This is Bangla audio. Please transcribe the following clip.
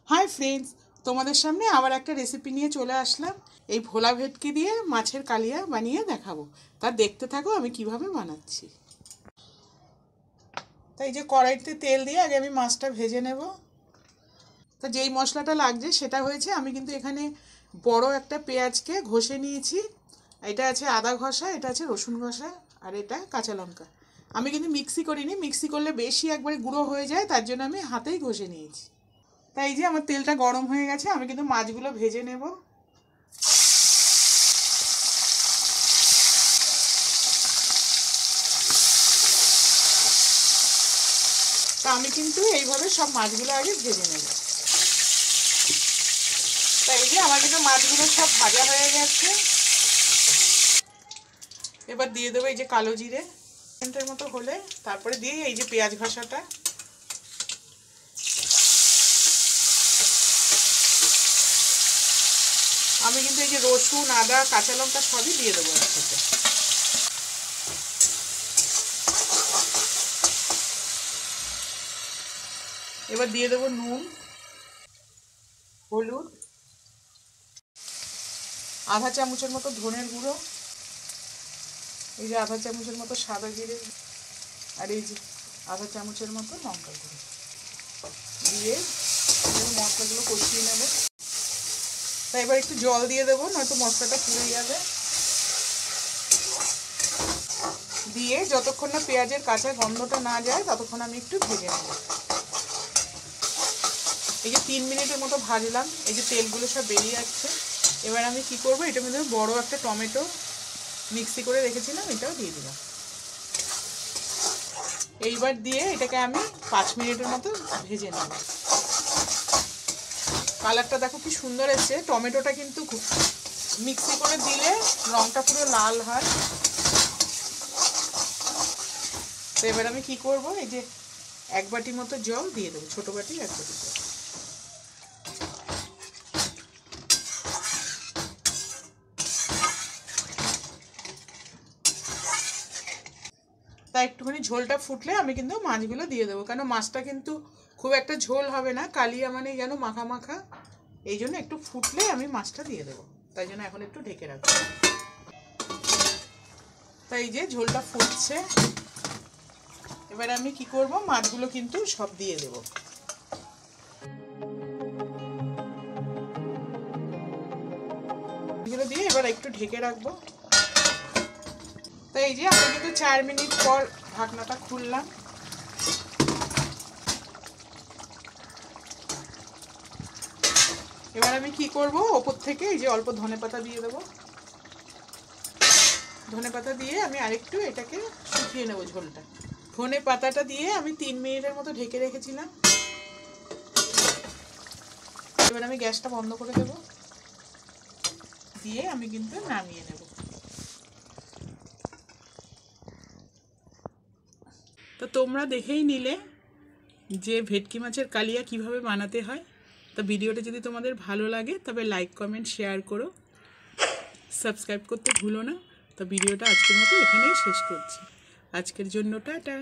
हाय फ्रेंड्स, তোমাদের সামনে আবার একটা রেসিপি নিয়ে চলে আসলাম। এই ভোলা ভেটকি দিয়ে মাছের কালিয়া বানিয়ে দেখাবো। তা দেখতে থাকো আমি কিভাবে বানাচ্ছি। তাই যে কড়াইতে তেল দিয়ে আগে আমি মাছটা ভেজে নেব। তা যেই মশলাটা লাগছে সেটা হয়েছে, আমি কিন্তু এখানে বড় একটা পেঁয়াজকে ঘষে নিয়েছি। এটা আছে আদা ঘষা, এটা আছে রসুন ঘষা, আর এটা কাঁচা লঙ্কা। আমি কিন্তু মিক্সি করিনি, মিক্সি করলে বেশি একবারে গুঁড়ো হয়ে যায়, তার জন্য আমি হাতেই ঘষে নিয়েছি। তাই যে আমার তেলটা গরম হয়ে গেছে, আমি কিন্তু মাছগুলো ভেজে নেব। তা আমি কিন্তু এইভাবে সব মাছগুলো আগে ভেজে নেব। তাই যে আমার কিন্তু মাছগুলো সব ভাজা হয়ে গেছে। এবার দিয়ে দেবো এই যে কালো জিরে, মিনিটের মতো হলে তারপরে দিয়ে এই যে পেঁয়াজ ঘষাটা। আমি কিন্তু এই যে রসুন, আদা, কাঁচা লঙ্কা সবই দিয়ে দেবো একসাথে। এবার দিয়ে দেবো নুন, হলুদ, আধা চামচের মতো ধনের গুঁড়ো, এই যে আধা চামচের মতো সাদা জিরে, আর এই যে আধা চামচের মতো লঙ্কা গুঁড়ো দিয়ে মশলাগুলো কষিয়ে নেব। তাই এবার একটু জল দিয়ে দেবো, নয়তো মশলাটা পুড়ে যাবে। দিয়ে যতক্ষণ না পেঁয়াজের কাঁচা গন্ধটা না যায় ততক্ষণ আমি একটু ভেজে নেব। এই যে 3 মিনিটের মতো ভাজলাম, এই যে তেলগুলো সব বেরিয়ে যাচ্ছে। এবার আমি কি করব, এটার মধ্যে বড় একটা টমেটো মিক্সি করে রেখেছিলাম, এটাও দিয়ে দিলাম। এইবার দিয়ে এটাকে আমি 5 মিনিটের মতো ভেজে নেব। কালারটা দেখো কি সুন্দর এসেছে। টমেটোটা কিন্তু মিক্সি করে দিলে রঙটা পুরো লাল হয়। তো এবার আমি কি করব, এই যে 1 বাটি মতো জল দিয়ে দেবো, ছোটো বাটি 1 বাটি জল। তা একটুখানি ঝোলটা ফুটলে আমি কিন্তু মাছগুলো দিয়ে দেবো, কেন মাছটা কিন্তু খুব একটা ঝোল হবে না, কালিয়া মানে যেন মাখা মাখা। এই জন্য একটু ফুটলে আমি মাছটা দিয়ে দেবো, তাই জন্য এখন একটু ঢেকে রাখবো। তাই যে ঝোলটা ফুটছে, এবার আমি কি করব, মাছগুলো কিন্তু সব দিয়ে দেবো। এগুলো দিয়ে এবার একটু ঢেকে রাখবো। তো এই যে আমি কিন্তু 4 মিনিট পর ঢাকনাটা খুললাম। এবার আমি কি করব, ওপর থেকে এই যে অল্প ধনেপাতা দিয়ে দেবো। ধনেপাতা দিয়ে আমি আরেকটু এটাকে শুকিয়ে নেব ঝোলটা। ধনেপাতাটা দিয়ে আমি 3 মিনিটের মতো ঢেকে রেখেছিলাম। এবার আমি গ্যাসটা বন্ধ করে দেব, দিয়ে আমি কিন্তু নামিয়ে নেব। তো তোমরা দেখেই নিলে যে ভেটকি মাছের কালিয়া কিভাবে বানাতে হয়। তো ভিডিওটা যদি তোমাদের ভালো লাগে তবে লাইক, কমেন্ট, শেয়ার করো, সাবস্ক্রাইব করতে ভুলো না। তো ভিডিওটা আজকের মতো এখানেই শেষ করছি। আজকের জন্য টাটা।